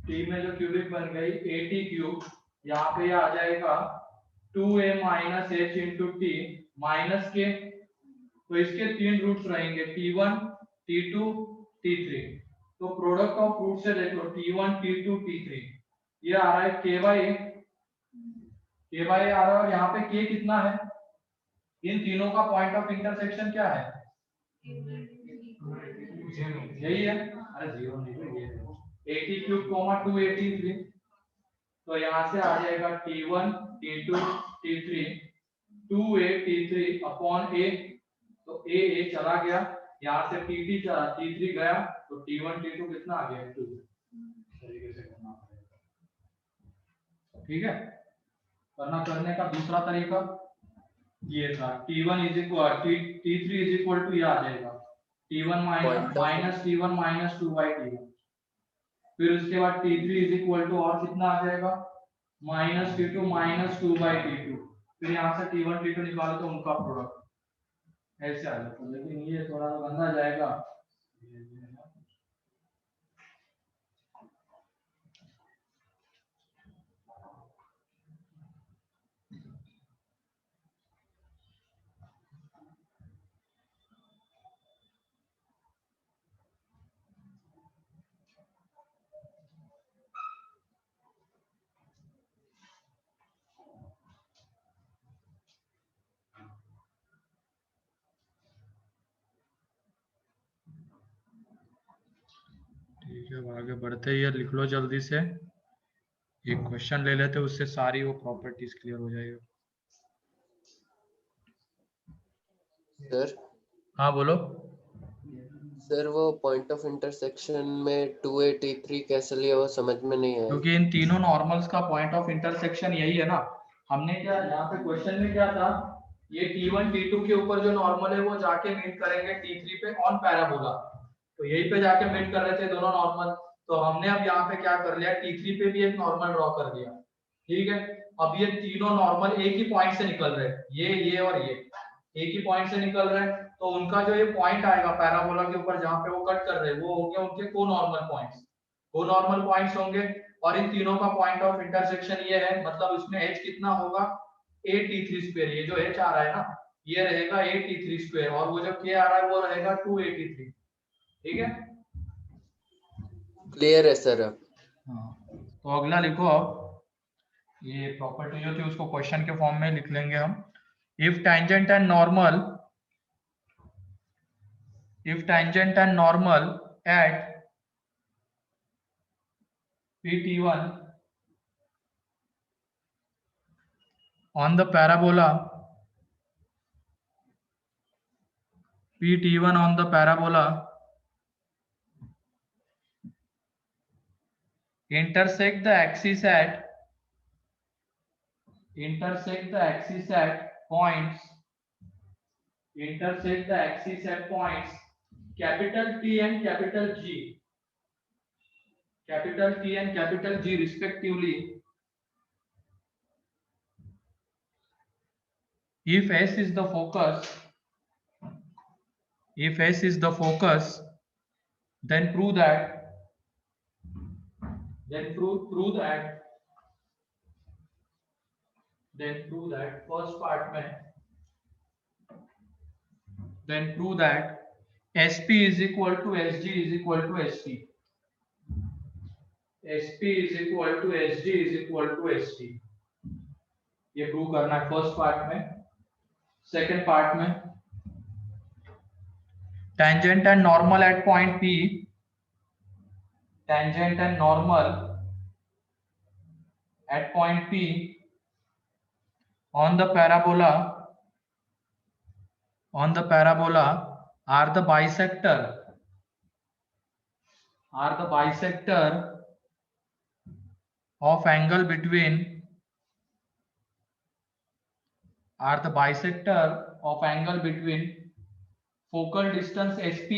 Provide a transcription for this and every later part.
T में जो cubic बन गई AT क्यूब, यहाँ पे आ जाएगा 2a minus h into T minus के, तो इसके 3 रूट्स रहेंगे T1 T2 T3। तो प्रोडक्ट ऑफ रूट से देख लो T1 T2 T3, ये आ रहा है k बाई आ रहा है, और यहाँ पे k कितना है, इन तीनों का पॉइंट ऑफ इंटरसेक्शन क्या है, यही है, अरे जीरो नहीं है, 80 क्यूब कोमा 283। तो यहाँ से आ जाएगा T1 T2 T3 2a T3 upon a, तो a चला गया, यहाँ से T3 गया, तो T1 T2 कितना आ गया 2, तरीके से करना पड़ेगा, ठीक है। वरना करने का दूसरा तरीका ये था, T1 is equal T3 is equal to, ये आ जाएगा T1 minus T1 minus 2 by T1, फिर उसके बाद T3 इज इक्वल टू और कितना आ जाएगा minus T2 minus 2 by T2, फिर यहाँ से T1 T2 निकालो तो उनका प्रोडक्ट ऐसे आ जाता है, लेकिन ये थोड़ा सा गंदा जाएगा। ठीक है, आगे बढ़ते ही लिख लो जल्दी से, एक क्वेश्चन ले लेते, उससे सारी वो प्रॉपर्टीज क्लियर हो जाएगा। सर हाँ बोलो। सर वो पॉइंट ऑफ इंटरसेक्शन में 2a कैसे लिया वो समझ में नहीं आया। क्योंकि इन तीनों नॉर्मल्स का पॉइंट ऑफ इंटरसेक्शन यही है ना, हमने क्या यहाँ पे क्वेश्चन में क्या था, ये T1 T2 के ऊपर जो नॉर्मल है वो जाके मीट करेंगे T3 पे ऑन पैराबोला, तो यही पे जाके मीट कर रहे थे दोनों नॉर्मल, तो हमने अब यहाँ पे क्या कर लिया, T3 पे भी एक नॉर्मल ड्रॉ कर दिया, ठीक है। अब ये तीनों नॉर्मल एक ही पॉइंट से निकल रहे हैं, ये और ये एक ही पॉइंट से निकल रहे हैं, तो उनका जो ये पॉइंट आएगा पैराबोला के ऊपर जहाँ पे वो कट कर रहे हैं, वो होंगे उनके को नॉर्मल पॉइंट्स, वो नॉर्मल पॉइंट्स होंगे, और इन तीनों का पॉइंट ऑफ इंटरसेक्शन ये है, मतलब इसमें h कितना होगा a t3 स्क्वायर, ये जो h आ रहा है ना ये रहेगा a t3 स्क्वायर, और वो जो k आ रहा है वो रहेगा 2a3, ठीक है। क्लियर है सर अब। हाँ, तो अगला लिखो, अब ये प्रॉपर्टी जो थी उसको क्वेश्चन के फॉर्म में लिख लेंगे हम। If tangent and normal at pt1 on the parabola pt1 on the parabola intersect the axis at points capital T and capital G, respectively, if S is the focus, then prove that first part में, then prove that SP is equal to SG is equal to ST, SP is equal to SG is equal to ST, ये prove करना है first part में। Second part में tangent and normal at point P, tangent and normal at point P on the parabola are the bisector of angle between focal distance SP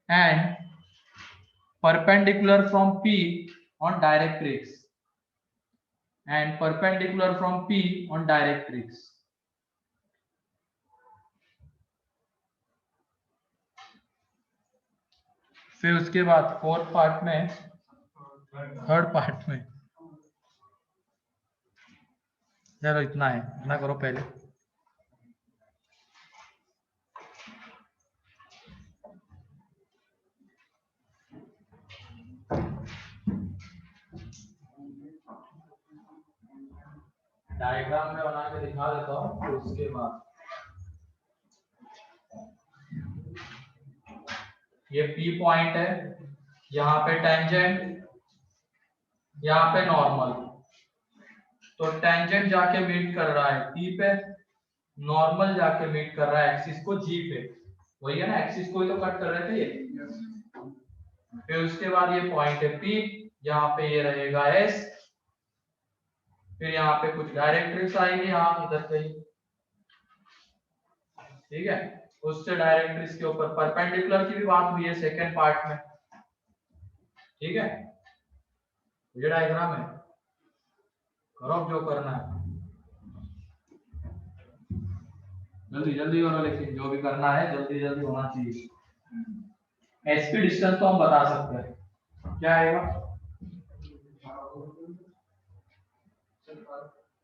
and perpendicular from P on directrix, फिर उसके बाद fourth part में, third part में, चलो इतना है, इतना करो पहले। डायग्राम में बना के दिखा देता हूँ, फिर उसके बाद ये P पॉइंट है, यहाँ पे टेंजेंट, यहाँ पे नॉर्मल। तो टेंजेंट जाके मीट कर रहा है P पे, नॉर्मल जाके मीट कर रहा है एक्सिस को G पे। वही है ना, एक्सिस को ही तो कट कर रहे थे ये। फिर उसके बाद ये पॉइंट है P, यहाँ पे ये रहेगा S। फिर यहाँ पे कुछ डायरेक्ट्रिक्स आएंगे यहाँ इधर कहीं, ठीक है। उससे डायरेक्ट्रिक्स के ऊपर परपेंडिकुलर की भी बात हुई है सेकेंड पार्ट में, ठीक है। ये डायग्राम है, करो जो करना है, जल्दी जल्दी करो, लेकिन जो भी करना है जल्दी जल्दी होना चाहिए। एसपी डिस्टेंस तो हम बता सकते हैं, क्या आएगा?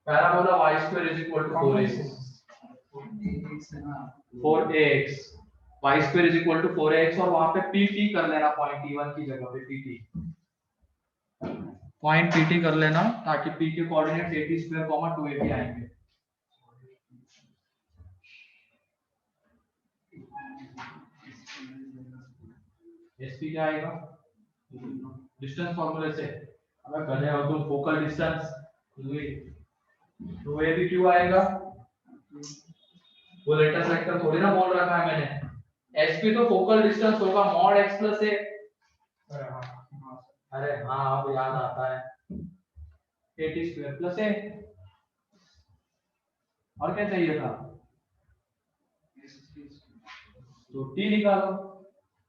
Parabola y square is equal to 4ax, y square is equal to 4ax, और वहां पे pt कर लेना, पॉइंट t1 की जगह पे pt, पॉइंट pt कर लेना, ताकि p के कोऑर्डिनेट 80 स्क्वायर 280 आएंगे। एसपी क्या आएगा डिस्टेंस फॉर्मूले से? अगर कर रहे हो तुम फोकल डिस्टेंस, तो ये भी क्यों आएगा? वो लेटेस्ट वेक्टर थोड़ी ना बोल रखा है मैंने, एसपी तो फोकल डिस्टेंस होगा मॉड x प्लस ए। अरे हाँ अब याद आता है, 80 स्क्वायर प्लस ए। और क्या चाहिए था? तो t निकालो,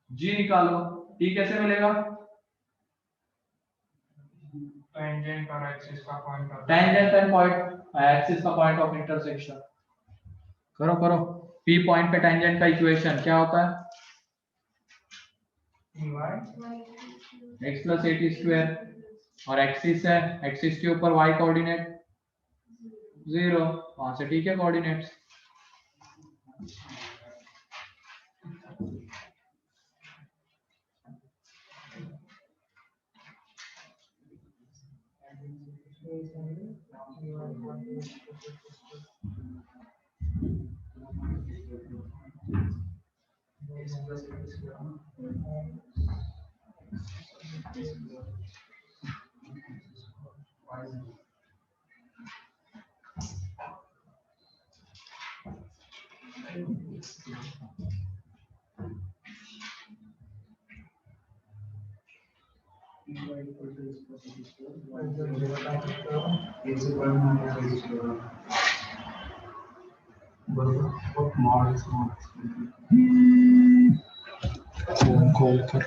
g निकालो। t कैसे मिलेगा? टेंजेंट और एक्सिस का point of tangent and point axis का पॉइंट ऑफ इंटरसेक्शन। करो करो, p पॉइंट पे टेंजेंट का इक्वेशन क्या होता है? x प्लस 80 स्क्वायर, और एक्सिस है, एक्सिस के ऊपर y कोऑर्डिनेट 0, वहां से ठीक है कोऑर्डिनेट्स। कॉल कर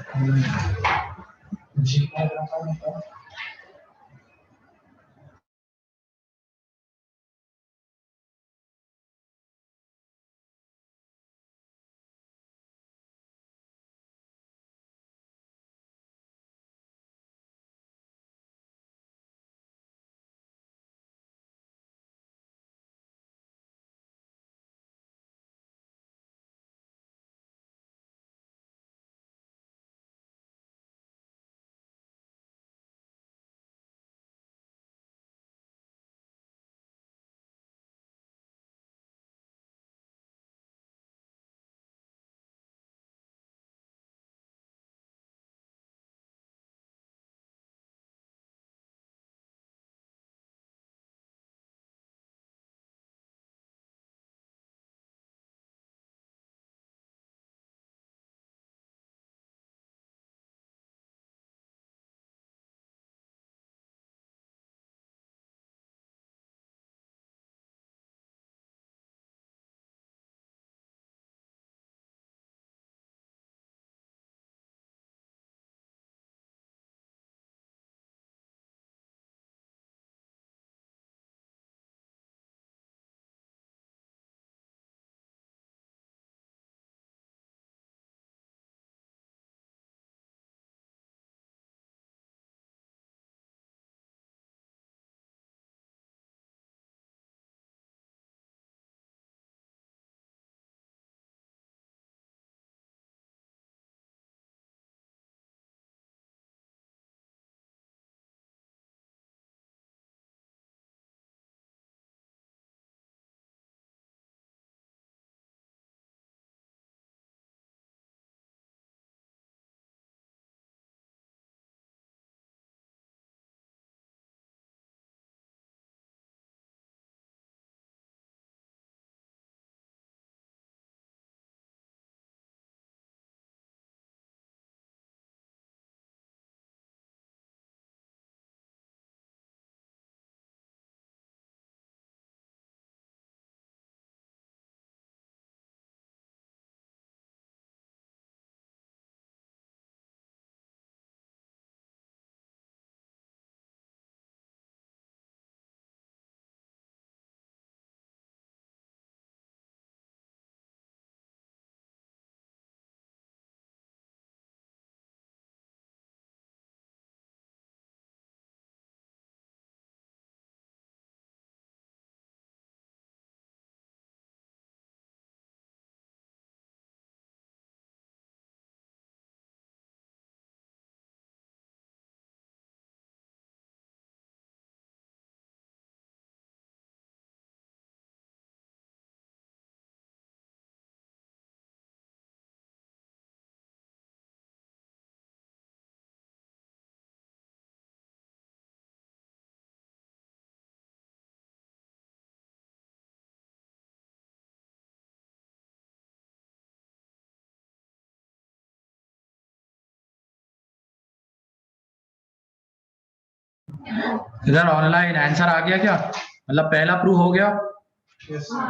इधर ऑनलाइन आंसर आ गया क्या, मतलब पहला प्रूव हो गया। Yes, sir.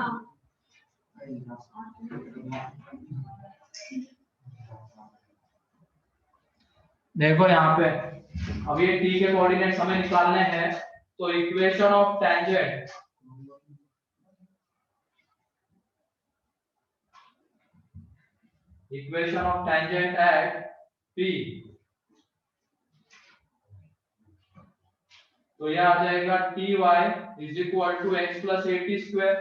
देखो यहाँ पे अब ये t के कोऑर्डिनेट्स हमें निकालने हैं, तो equation of tangent at p, तो यह आ जाएगा ty is equal to x plus a t square,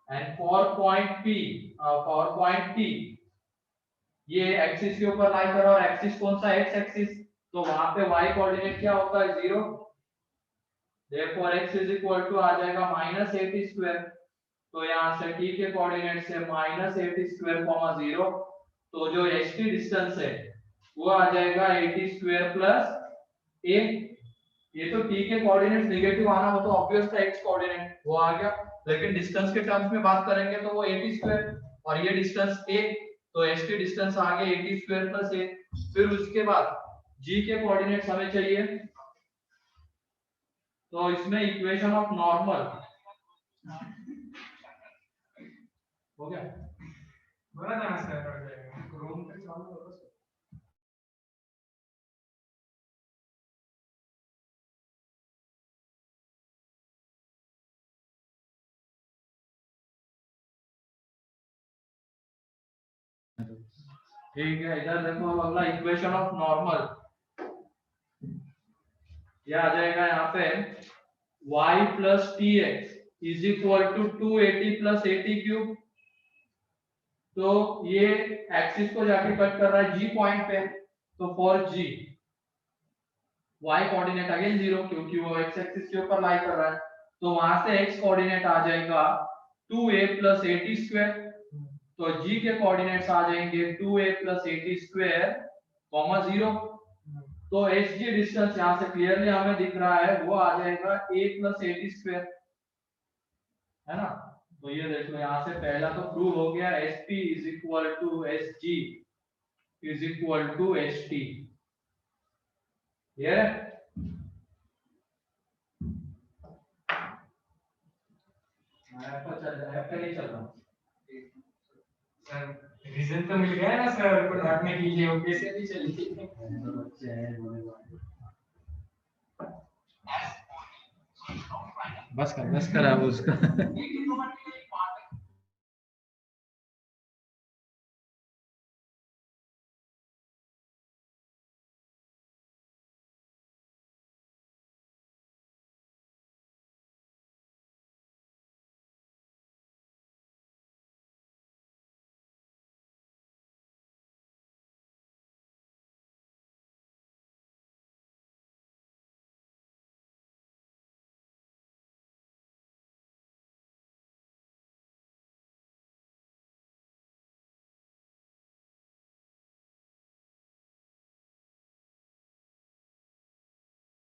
and for point t ये एक्सिस के ऊपर लाई कर रहा है, और एक्सिस कौन सा, एक्स एक्सिस, तो वहां पे y कोऑर्डिनेट क्या होता है, 0, therefore x is equal to आ जाएगा माइनस ए टी स्क्वायर, तो यहाँ से t के कोऑर्डिनेट से माइनस ए टी स्क्वायर कॉमा 0, तो जो ht डिस्टेंस है वो आ जाएगा ए टी स्क्वायर प्लस a, ये तो t के कोऑर्डिनेट्स नेगेटिव आना, वो तो ऑब्वियस था, x कोऑर्डिनेट वो आ गया, लेकिन डिस्टेंस के टर्म्स में बात करेंगे तो वो ए टी स्क्वायर, और ये डिस्टेंस a, तो ht डिस्टेंस आ गया ए टी स्क्वायर प्लस a, फिर उसके बाद g के कोऑर्डिनेट्स हमें चाहिए, तो इसमें इक्वेशन ऑफ नॉर्मल हो गया, बोला था ना सर, हो जाएगा रूम पे चालू करो सर। ठीक है। इधर देखो अगला इक्वेशन ऑफ नॉर्मल, ये आ जाएगा यहाँ पे y plus t x is equal to 280 plus a t cube, तो ये एक्सिस को जाके कट कर रहा है g पॉइंट पे, तो for g y coordinate again 0 क्योंकि वो x एक्सिस के ऊपर लाई कर रहा है, तो वहां से x कोऑर्डिनेट आ जाएगा 2a plus a t square, तो g के कोऑर्डिनेट्स आ जाएंगे 2a plus a t square comma 0, तो hg डिस्टेंस यहाँ से क्लियरली हमें दिख रहा है, वो आ जाएगा a plus a t square, है ना, तो ये देख लो यहाँ से पहला तो प्रूव हो गया, sp is equal to sg is equal to ht, ये नहीं चल रहा सर रीजन तो मिल गया ना सर, को ढाकने के लिए, वो कैसे भी चली। बस कर अब उसका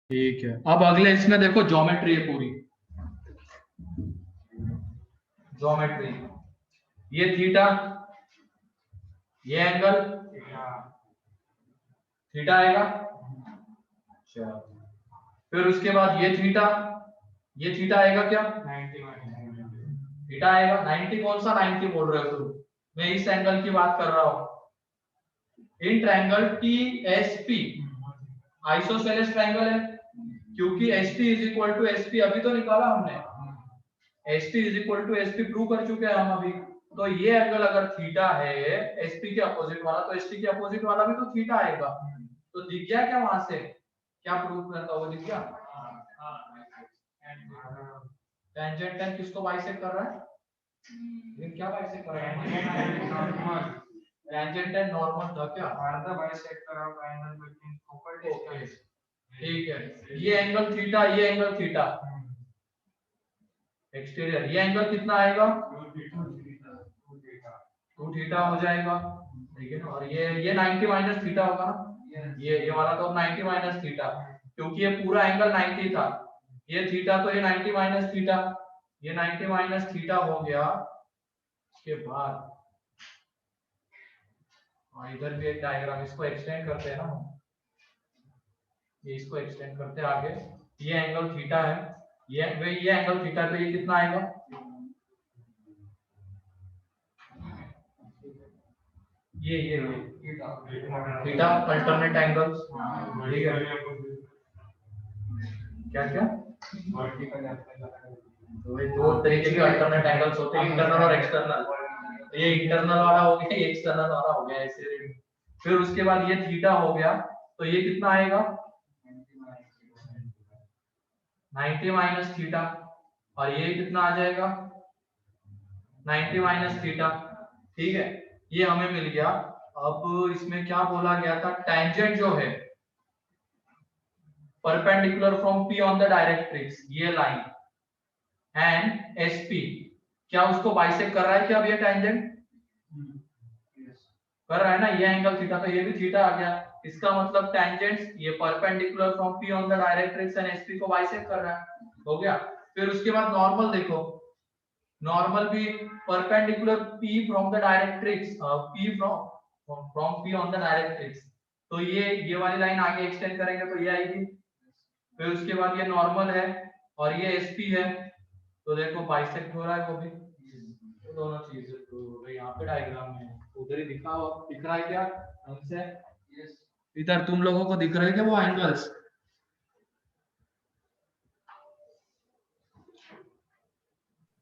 ठीक है। अब अगले इसमें देखो ज्योमेट्री है पूरी, ज्योमेट्री, ये थीटा, ये एंगल थीटा आएगा, फिर उसके बाद ये थीटा आएगा क्या, 90 थीटा आएगा, 90 कौन सा 90 बोल रहे हो तुम, मैं इस एंगल की बात कर रहा हूं, in triangle TSP isosceles triangle है, क्योंकि HP is equal to SP अभी तो निकाला हमने, HP is equal to SP prove कर चुके हैं हम अभी, तो ये एंगल अगर थीटा है SP के अपोजिट वाला, तो SP के अपोजिट वाला भी तो थीटा आएगा, तो दिख गया क्या वहां से, क्या प्रूव करता वो दिख गया, टेंजेंट एंड किसको बाइसेक्ट कर रहा है, ये क्या बाइसेक्ट कर रहा है, टेंजेंट एंड नॉर्मल था क्या, आधा bisector of angle between focal distance, ठीक है, ये एंगल थीटा, ये एंगल थीटा एक्सटीरियर, ये एंगल कितना आएगा 2 थीटा हो जाएगा, ठीक है ना, और ये 90 माइनस थीटा होगा ना, ये वाला तो 90 माइनस थीटा, क्योंकि ये पूरा एंगल 90 था, ये थीटा, तो ये 90 माइनस थीटा, ये 90 माइनस थीटा हो गया, उसके बाद इधर भी एक डायग्राम, इसको एक्सटेंड करते हैं ना, ये इसको एक्सटेंड करते हैं आगे, ये एंगल थीटा है, ये एंगल थीटा, तो ये कितना आएगा, ये थीटा अल्टरनेट एंगल्स, ठीक है, क्या क्या, तो ये दो तरीके के अल्टरनेट एंगल्स होते हैं, इंटरनल और एक्सटर्नल, तो ये इंटरनल वाला हो गया, ये एक्सटर्नल वाला हो गया ऐसे। फिर उसके बाद ये थीटा हो गया, तो ये कितना आएगा 90 माइनस थीटा, और ये कितना आ जाएगा 90 माइनस थीटा, ठीक है, ये हमें मिल गया। अब इसमें क्या बोला गया था, टेंजेंट जो है perpendicular from P on the directrix, ये लाइन एंड SP, क्या उसको बाइसेक्ट कर रहा है क्या अब ये टेंजेंट, कर रहा है ना, ये एंगल थीटा, तो ये भी थीटा आ गया, इसका मतलब टेंजेंट्स ये perpendicular from P on the directrix and SP को बाइसेक्ट कर रहा है, हो गया। फिर उसके बाद नॉर्मल देखो, नॉर्मल भी perpendicular P from the directrix, P from P on the directrix, तो ये वाली लाइन आगे एक्सटेंड करेंगे तो ये आएगी। फिर उसके बाद ये नॉर्मल है और ये SP है, तो देखो बाइसेक्ट हो रहा है वो भी, तो दोनों चीजें तो यहाँ पे डायग्राम में उधर ही दिख रहा है क्या हमसे, इधर तुम लोगों को दिख रहे हैं क्या वो एंगल्स,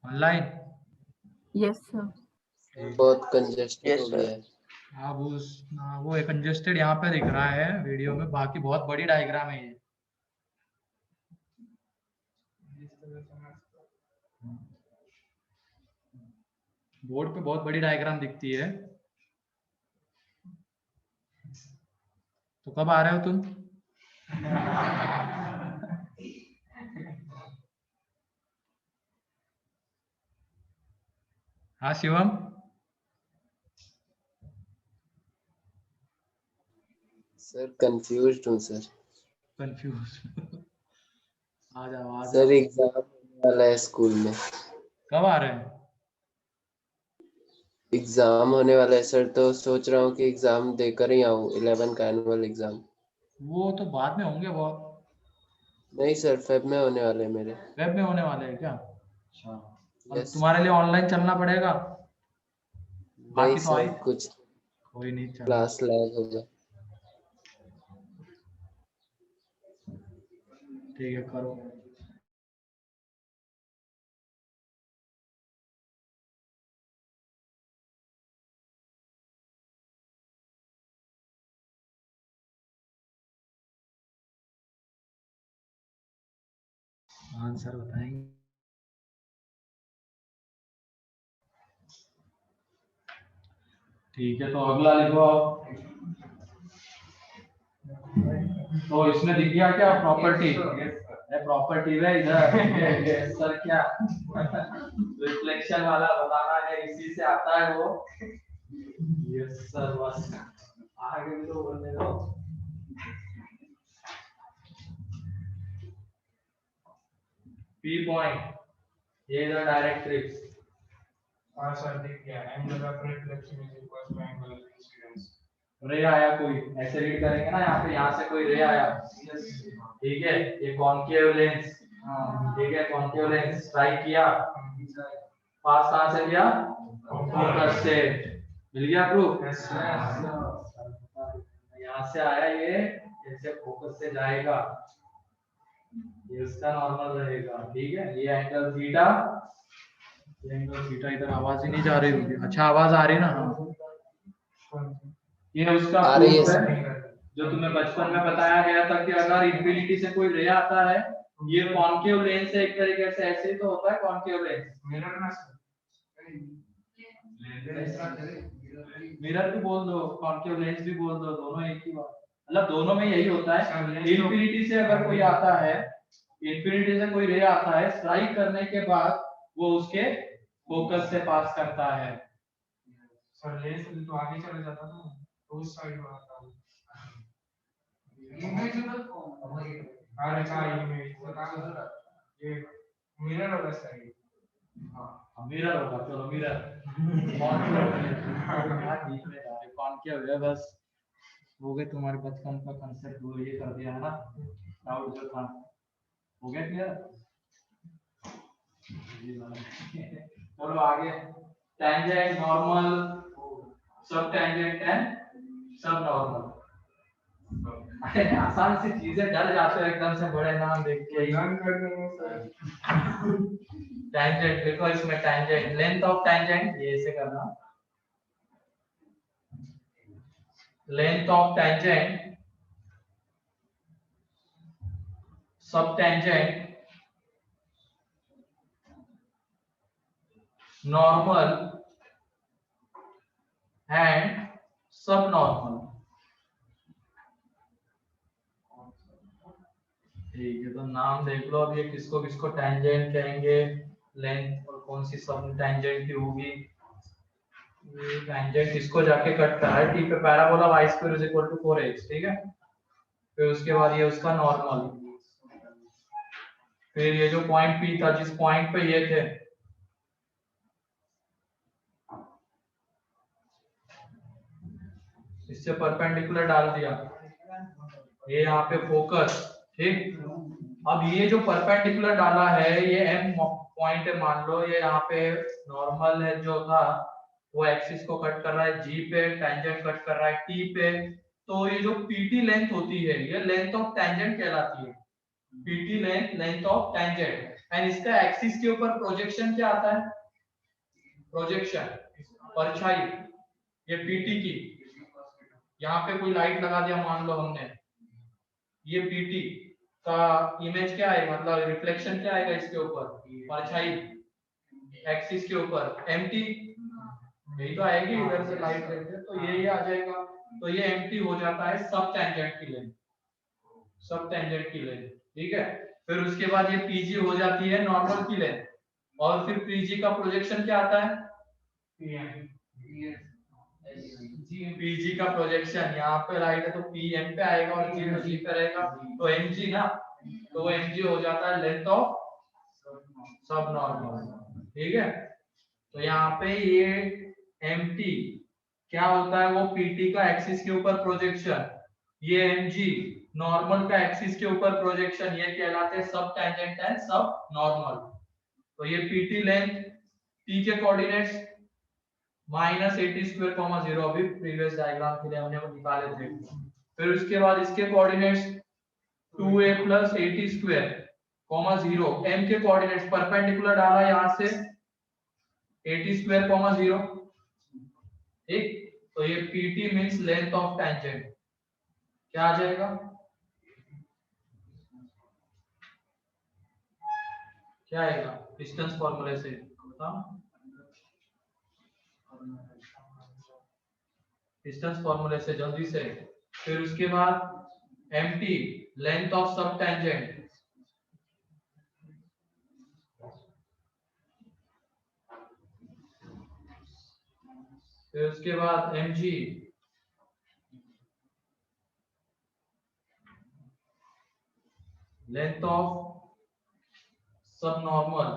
ऑनलाइन, यस सर। बहुत कंजेस्टेड हो Yes, गया sir. है। अब उस वो कंजेस्टेड यहाँ पे दिख रहा है वीडियो में, बाकी बहुत बड़ी डायग्राम है ये। बोर्ड पे बहुत बड़ी डायग्राम दिखती है। तो कब आ रहे हो तुम? हाँ शिवम, सर कंफ्यूज्ड हूँ सर। कंफ्यूज आ जाओ सर एग्जाम होने वाला है स्कूल में। कब आ रहे हैं? एग्जाम होने वाला है सर, तो सोच रहा हूँ कि एग्जाम देकर ही आऊँ, 11 का एनुअल एग्जाम। वो तो बाद में होंगे बहुत। नहीं सर, फेब में होने वाले हैं मेरे। वेब में होने वाले हैं क्या? अच्छा, अब Yes, तुम्हारे लिए ऑनलाइन चलना पड़ेगा। नहीं बाकी तो आई सर, कुछ कोई नहीं, चलो क्लास लैग होगा। ठीक है करो। आंसर बताएंगे। ठीक है, तो अगला लिखो आप। तो इसमें दिख गया क्या प्रॉपर्टी? प्रॉपर्टी है इधर सर क्या रिफ्लेक्शन वाला बताना है, इसी से आता है वो। यस सर, बस आगे भी तो बोलने दो। P पॉइंट, ये इधर डायरेक्ट्रिक्स, सर दिख गया, angle of reflection is equal to angle of incidence. Ray आया कोई, ऐसे रीड करेंगे ना, यहाँ पे यहाँ से कोई रे आया, ठीक है, ये कॉन्केव लेंस, ठीक है, कॉन्केव लेंस स्ट्राइक किया, पास कहाँ से लिया, फोकस से, मिल गया प्रूफ। यहाँ से आया ये, ऐसे फोकस से जाएगा, ये उसका नॉर्मल रहेगा, ठीक है, ये एंगल थीटा, ये एंगल थीटा, इधर आवाज ही नहीं जा रही होगी, अच्छा आवाज आ रही ना? हाँ, ये उसका आ रही है proof सर। जो तुम्हें बचपन में बताया गया था कि अगर इंफिनिटी से कोई रे आता है, ये कॉन्केव लेंस है एक तरीके से, ऐसे ही तो होता है कॉन्केव लेंस। मिरर ना सर, मिरर भी बोल दो, कॉन्केव लेंस भी बोल दो, दोनों एक ही बात, मतलब दोनों में यही होता है। इंफिनिटी से अगर कोई आता है, इंफिनिटी से कोई रे आता है, स्ट्राइक करने के बाद वो उसके फोकस से पास करता है। सर लेंस तो आगे चला जाता था, तो उस साइड में आता हूँ। इमेज अरे क्या इमेज, ये मिरर होगा सर। हाँ मिरर होगा, चलो मिरर कॉन्केव है बस। हो गए तुम्हारे बचपन का कंसेप्ट वो ये कर दिया है ना, डाउट जो था हो गया क्लियर। चलो आगे, टेंजेंट, नॉर्मल, सब टेंजेंट एंड सब नॉर्मल। आसान सी चीजें डर जाते हो एकदम से बड़े नाम देख के। लर्न कर देंगे सर। टेंजेंट देखो, इसमें टेंजेंट, लेंथ ऑफ टेंजेंट ये ऐसे करना, लेंथ ऑफ टेंजेंट, सब टेंजेंट, नॉर्मल एंड सब नॉर्मल। ठीक है, तो नाम देख लो अब ये किसको किसको टेंजेंट कहेंगे, लेंथ, और कौन सी सब टेंजेंट की होगी। ये टेंजेंट किसको जाके कट कर रहा है, टी पे parabola y square is equal to 4x, ठीक है। फिर उसके बाद ये उसका नॉर्मल, फिर ये जो पॉइंट P था जिस पॉइंट पे ये थे, इससे परपेंडिकुलर डाल दिया, ये यहाँ पे फोकस, ठीक। अब ये जो परपेंडिकुलर डाला है ये M पॉइंट है, मान लो ये यहाँ पे नॉर्मल है जो था वो एक्सिस को कट कर रहा है, G पे टेंजेंट कट कर रहा है T पे, तो ये जो PT लेंथ होती है ये लेंथ ऑफ टेंजेंट कहलाती है। PT length, length of tangent, and इसका एक्सिस के ऊपर प्रोजेक्शन क्या आता है, प्रोजेक्शन, परछाई, ये PT की, यहाँ पे कोई लाइट लगा दिया मान लो हमने, ये PT का इमेज क्या है, मतलब रिफ्लेक्शन क्या आएगा इसके ऊपर, परछाई एक्सिस के ऊपर, एम्प्टी, यही तो आएगी, इधर से लाइट लेते तो यही आ जाएगा, तो ये एम्प्टी हो जाता है सब टेंजेंट की लेंथ, सब टेंजेंट की लेंथ, ठीक है। फिर उसके बाद ये PG हो जाती है नॉर्मल की लेंथ, और फिर PG का प्रोजेक्शन क्या आता है, PG का प्रोजेक्शन, यहाँ पे लाइट है तो PM पे आएगा और G तो G पे रहेगा, तो MG ना, तो वो MG हो जाता है लेंथ ऑफ सब नॉर्मल, ठीक है। तो यहाँ पे ये MT क्या होता है, वो PT का एक्सिस के ऊपर प्रोजेक्शन, ये MG नॉर्मल का एक्सिस के ऊपर प्रोजेक्शन, ये कहलाते हैं सब टेंजेंट एंड सब नॉर्मल। तो ये PT लेंथ, T के कोऑर्डिनेट्स -80² 0, अभी प्रीवियस डायग्राम के लिए हमने वो निकाले थे। फिर उसके बाद इसके कोऑर्डिनेट्स 2a + 80² 0, m के कोऑर्डिनेट्स परपेंडिकुलर डाला यहां से 80² 0, ठीक। तो ये PT means length of tangent, क्या आ जाएगा, क्या आएगा डिस्टेंस फॉर्मूले से बताओ, डिस्टेंस फॉर्मूले से जल्दी से। फिर उसके बाद MT लेंथ ऑफ सब टेंजेंट, फिर उसके बाद MG लेंथ ऑफ सब नॉर्मल,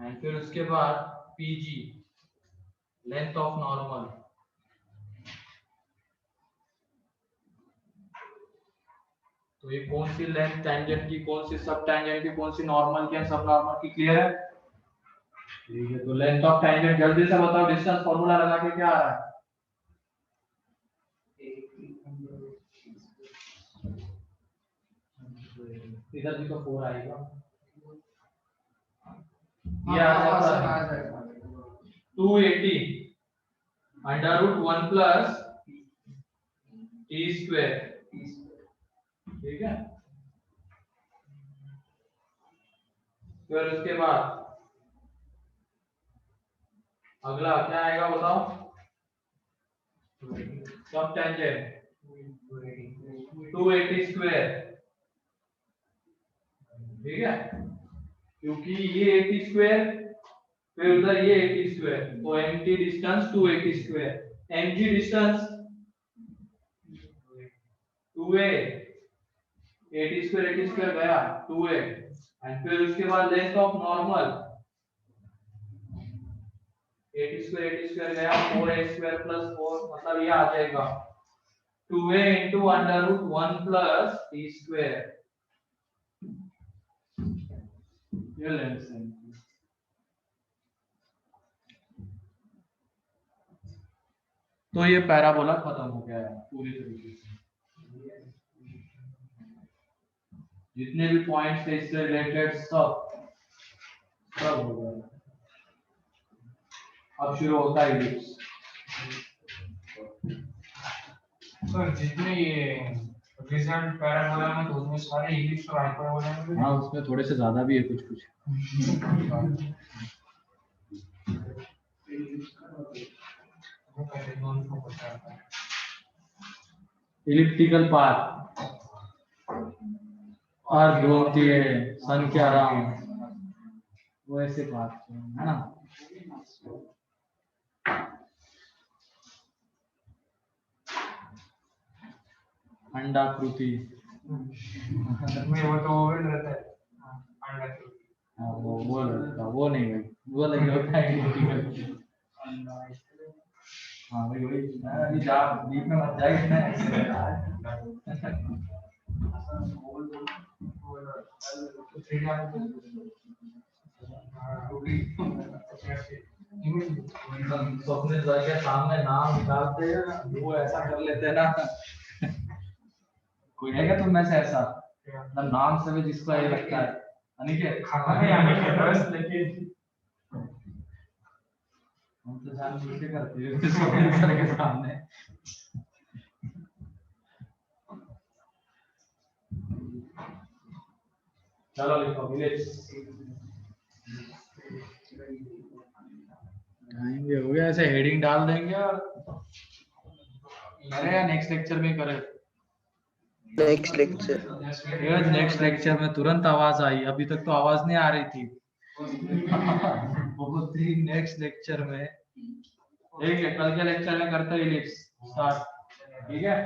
एंड फिर उसके बाद PG लेंथ ऑफ नॉर्मल। तो ये कौन सी लेंथ टेंजेंट की, कौन सी सब टेंजेंट की, कौन सी नॉर्मल की, सब नॉर्मल की, क्लियर है। ठीक है, तो लेंथ ऑफ टेंजेंट जल्दी से बताओ, डिस्टेंस फॉर्मूला लगा के क्या आ रहा है, इधर भी तो 4 आएगा, ये आ जाएगा 280 √1 + T², ठीक है। फिर उसके बाद अगला क्या आएगा बताओ, सब टेंजेंट 280², ठीक है, क्योंकि ये 80², फिर उधर ये 80², तो MT distance 280², MG distance 2a, 80² गया 2a, एंड फिर उसके बाद लेंथ ऑफ नॉर्मल a² गया 4a² प्लस 4 मतलब ये आ जाएगा 2a into under root 1 plus t²। ये लेंथ से तो ये पैराबोला खत्म हो गया है पूरी तरीके से। जितने भी पॉइंट्स थे इससे रिलेटेड सब हो गया। अब शुरू होता है इलिप्स। सर जितने ये रिजल्ट पैराबोला में तो उसमें सारे इलिप्स और हाइपरबोला में हाँ उसमें थोड़े से ज्यादा भी है कुछ कुछ। इलिप्टिकल पाथ और घूमती है संख्या राम वो ऐसे पाथ है ना। अंडाकृति में वो तो ओवल रहता है अंडाकृति। हाँ वो लगता वो नहीं भाई वो लगे होता है इलिप्टिकल। हाँ भाई वही अभी जा बीच में मत जाए स्वप्न के सामने नाम निकालते हैं वो ऐसा कर लेते हैं ना। कोई है क्या तुम में से ऐसा मतलब नाम से भी जिसको ये लगता है अनिकेत लेकिन हम तो जान बूझ के करते हैं स्वप्न के सामने। चलो लिखो विलेज आएंगे हो गया ऐसे हेडिंग डाल देंगे और करें या नेक्स्ट लेक्चर में करें। नेक्स्ट लेक्चर नेक्स्ट लेक्चर में तुरंत आवाज आई अभी तक तो आवाज नहीं आ रही थी। बहुत ही नेक्स्ट लेक्चर में ठीक है कल के लेक्चर में करते हैं इलिप्स स्टार्ट ठीक है।